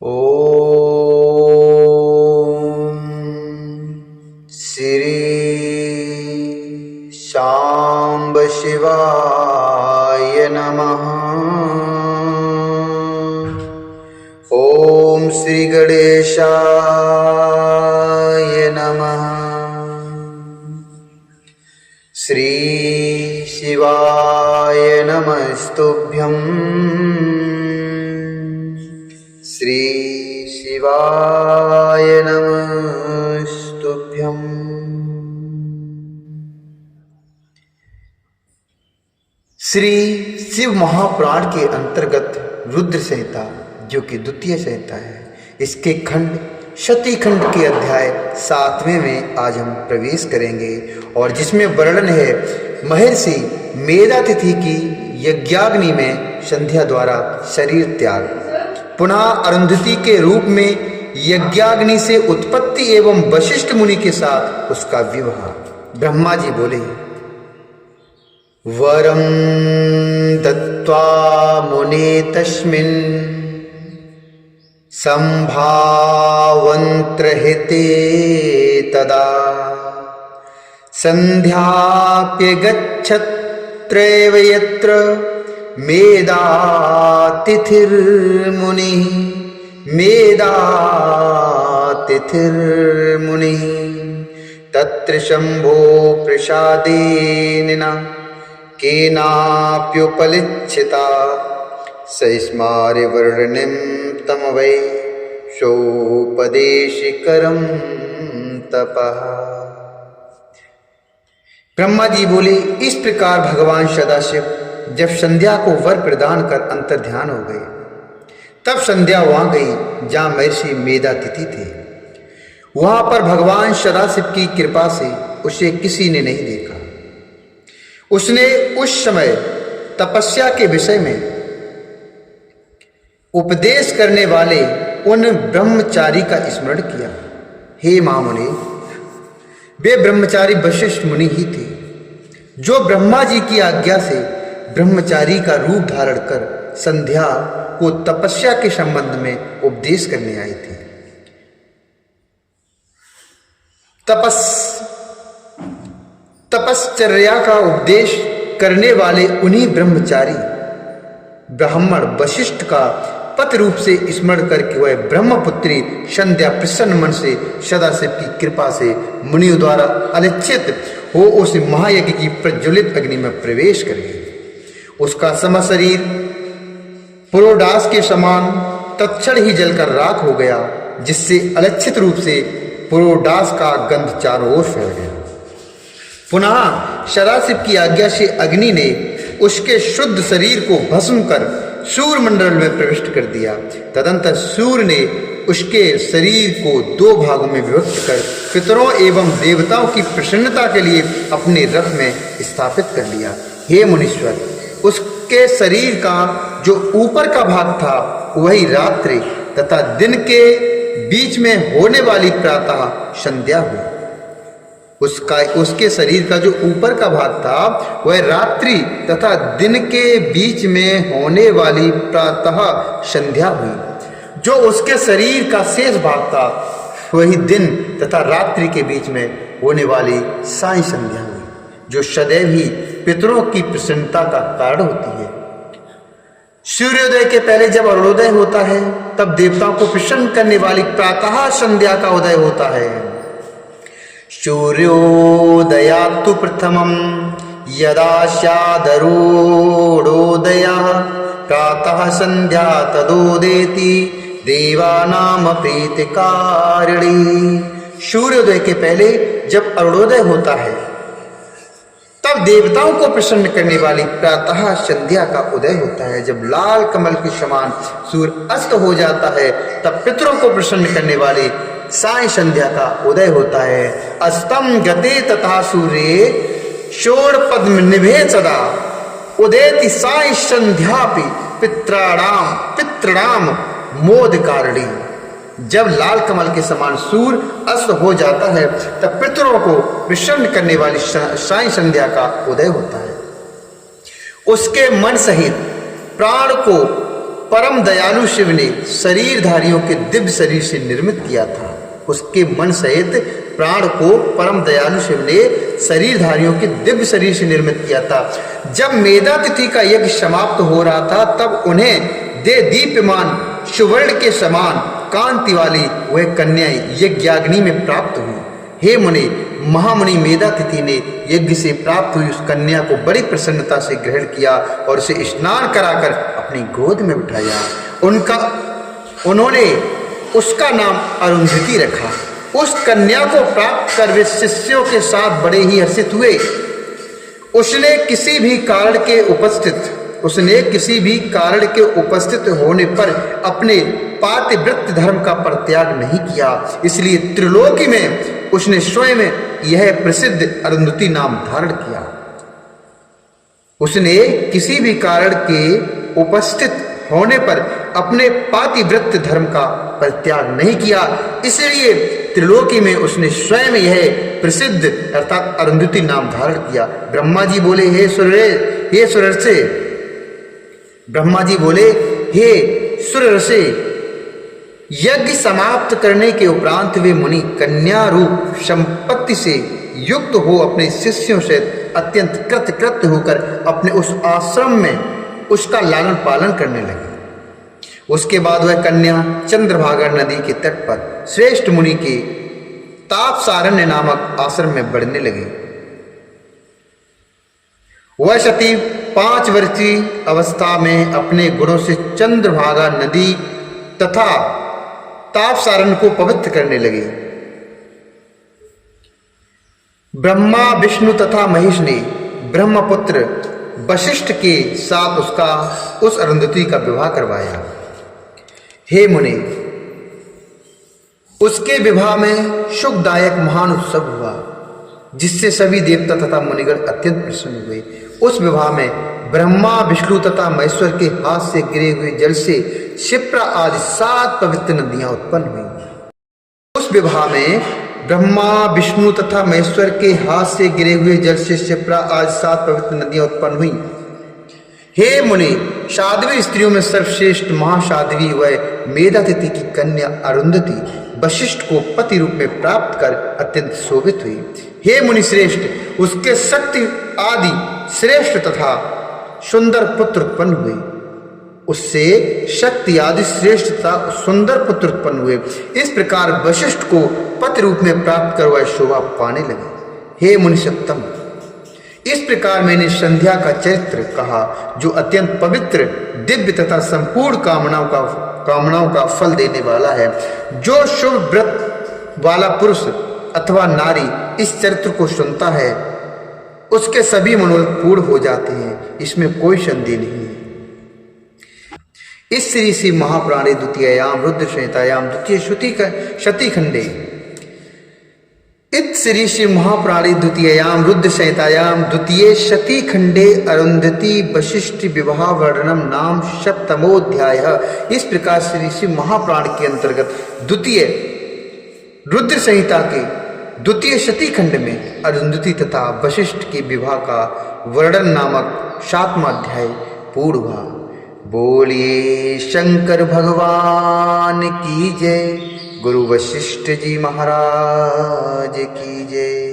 ओम श्री शांब शिवाय नमः। ओम श्री गणेशाय नमः। श्री शिवाय नमस्तुभ्यं। श्री शिवाय नमस्तुभ्यम्। श्री शिव महापुराण के अंतर्गत रुद्र संहिता, जो कि द्वितीय संहिता है, इसके खंड शती खंड के अध्याय 7वें में आज हम प्रवेश करेंगे और जिसमें वर्णन है महर्षि मेधातिथि की यज्ञाग्नि में संध्या द्वारा शरीर त्याग, पुनः अरुंधति के रूप में यज्ञाग्नि से उत्पत्ति एवं वशिष्ठ मुनि के साथ उसका विवाह। ब्रह्मा जी बोले, वरम दत्त्वा मुने तस्मिन् संभावन्त्रहिते तदा संध्याप्यगच्छत्रैव यत्र मेधातिथिर्मुनिः मेधातिथिर्मुनिः तत्र शंभो प्रसादेन केनाप्युपलिच्छिता सस्मारिवर्णिं तम वै सोपदेशिकरं तपः। ब्रह्मा जी बोले, इस प्रकार भगवान सदाशिव जब संध्या को वर प्रदान कर अंतर्ध्यान हो गए, तब संध्या वहां गई जहां महर्षि मेधातिथि थे। वहां पर भगवान सदाशिव की कृपा से उसे किसी ने नहीं देखा। उसने उस समय तपस्या के विषय में उपदेश करने वाले उन ब्रह्मचारी का स्मरण किया। हे महामुनि, वे ब्रह्मचारी वशिष्ठ मुनि ही थे, जो ब्रह्मा जी की आज्ञा से ब्रह्मचारी का रूप धारण कर संध्या को तपस्या के संबंध में उपदेश करने आए थे। तपश्चर्या का उपदेश करने वाले उन्हीं ब्रह्मचारी ब्राह्मण वशिष्ठ का पति रूप से स्मरण करके वह ब्रह्मपुत्री संध्या प्रसन्न मन से सदाशिव की कृपा से मुनियों द्वारा अनिच्छित हो उस महायज्ञ की प्रज्वलित अग्नि में प्रवेश कर गई। उसका सम शरीर पुरोडास के समान तत्क्षण ही जलकर राख हो गया, जिससे अलक्षित रूप से पुरोडास का गंध चारों ओर फैल गया। पुनः सदाशिव की आज्ञा से अग्नि ने उसके शुद्ध शरीर को भस्म कर सूर्य मंडल में प्रविष्ट कर दिया। तदंतर सूर्य ने उसके शरीर को 2 भागों में विभक्त कर पितरों एवं देवताओं की प्रसन्नता के लिए अपने रथ में स्थापित कर लिया। हे मुनीश्वर, उसके शरीर का जो ऊपर का भाग था वही रात्रि तथा दिन के बीच में होने वाली प्रातः संध्या हुई। उसके शरीर का जो ऊपर का भाग था वह रात्रि तथा दिन के बीच में होने वाली प्रातः संध्या हुई। जो उसके शरीर का शेष भाग था वही दिन तथा रात्रि के बीच में होने वाली साय संध्या हुई, जो सदैव ही पितरों की प्रसन्नता का कारण होती है। सूर्योदय के पहले जब अरुणोदय होता है, तब देवताओं को प्रसन्न करने वाली प्रातः संध्या का उदय होता है। सूर्योदयात्तु प्रथमं यदा स्यादरुणोदयः प्रातः संध्या तदोदेति देवानां प्रीतिकारिणी। सूर्योदय के पहले जब अरुणोदय होता है, तब देवताओं को प्रसन्न करने वाली प्रातः संध्या का उदय होता है। जब लाल कमल के समान सूर्य अस्त हो जाता है, तब पितरों को प्रसन्न करने वाली साय संध्या का उदय होता है। अस्तम गते तथा सूर्ये शोर पद्म निभे सदा उदेति साय संध्यापि पितृणाम मोद कारिणी। जब लाल कमल के समान सूर्य अस्त हो जाता है, तब पितरों को प्रसन्न करने वाली साय संध्या का उदय होता है। उसके मन सहित प्राण को परम दयालु शिव ने शरीरधारियों के दिव्य शरीर से निर्मित किया था। उसके मन सहित प्राण को परम दयालु शिव ने शरीरधारियों के दिव्य शरीर से निर्मित किया था। जब मेधा तिथि का यज्ञ समाप्त हो रहा था तब उन्हें दे दीप्यमान सुवर्ण के समान कांति वाली वह कन्या यज्ञाग्नि में प्राप्त हुई। हे मुनि, महामुनि मेधातिथि ने यज्ञ से प्राप्त हुई उस कन्या को बड़ी प्रसन्नता से ग्रहण किया और उसे स्नान कराकर अपनी गोद में बिठाया। उन्होंने उसका नाम अरुंधति रखा। उस कन्या को प्राप्त कर वे शिष्यों के साथ बड़े ही हर्षित हुए। उसने किसी भी कारण के उपस्थित होने पर अपने पातिव्रत्य धर्म का परित्याग नहीं किया, इसलिए त्रिलोकी में उसने स्वयं यह प्रसिद्ध अरुंधति नाम धारण किया। उसने किसी भी कारण के उपस्थित होने पर अपने पातिव्रत्य धर्म का परित्याग नहीं किया, इसलिए त्रिलोकी में उसने स्वयं यह प्रसिद्ध अर्थात अरुंधति नाम धारण किया। ब्रह्मा जी बोले, हे सुरर्षे, यज्ञ समाप्त करने के उपरांत वे मुनि कन्या रूप संपत्ति से युक्त हो अपने शिष्यों से अत्यंत कृतकृत्य होकर अपने उस आश्रम में उसका लालन पालन करने लगे। उसके बाद वह कन्या चंद्रभागा नदी के तट पर श्रेष्ठ मुनि के तापसारण्य नामक आश्रम में बढ़ने लगी। वह सती 5 वर्षीय अवस्था में अपने गुणों से चंद्रभागा नदी तथा तापसारण को पवित्र करने लगी। ब्रह्मा, विष्णु तथा महेश ने ब्रह्मपुत्र वशिष्ठ के साथ उस अरुंधति का विवाह करवाया। हे मुनि, उसके विवाह में सुखदायक महान उत्सव हुआ, जिससे सभी देवता तथा मुनिगण अत्यंत प्रसन्न हुए। उस विवाह में ब्रह्मा, विष्णु तथा महेश्वर के हाथ से गिरे हुए जल से क्षिप्रा आदि 7 पवित्र नदियां उत्पन्न हुई। उस विवाह में ब्रह्मा, विष्णु तथा महेश्वर के हाथ से गिरे हुए जल से क्षिप्रा आदि 7 पवित्र नदियां उत्पन्न हुई। हे मुनि, साध्वी स्त्रियों में सर्वश्रेष्ठ महासाध्वी वह मेधातिथि की कन्या अरुंधति वशिष्ठ को पति रूप में प्राप्त कर अत्यंत शोभित हुई। हे मुनि श्रेष्ठ, उसके शक्ति आदि श्रेष्ठ तथा सुंदर पुत्र उत्पन्न हुए। उससे शक्ति आदि श्रेष्ठ तथा सुंदर पुत्र उत्पन्न हुए। इस प्रकार वशिष्ठ को पति रूप में प्राप्त कर वह शोभा पाने लगे। हे मुनि सत्तम, इस प्रकार मैंने संध्या का चरित्र कहा, जो अत्यंत पवित्र, दिव्य तथा संपूर्ण कामनाओं का फल देने वाला है। जो शुभ व्रत वाला पुरुष अथवा नारी इस चरित्र को सुनता है, उसके सभी मनोरथ पूर्ण हो जाते हैं, इसमें कोई संदेह नहीं है। इस श्री श्री महापुराणे द्वितीयायाम रुद्र संहितायाम द्वितीय शती खंडे इत श्री श्री महापुराणे द्वितीयायाम रुद्र संहितायाम द्वितीय शती खंडे अरुंधति वशिष्ठ विवाह वर्णनम नाम सप्तमोध्याय। इस प्रकार श्री श्री महापुराण के अंतर्गत द्वितीय रुद्र संहिता के द्वितीय शती खंड में अरुंधति तथा वशिष्ठ के विवाह का वर्णन नामक 7वां अध्याय पूर्ण हुआ। बोलिए शंकर भगवान की जय, गुरु वशिष्ठ जी महाराज की जय।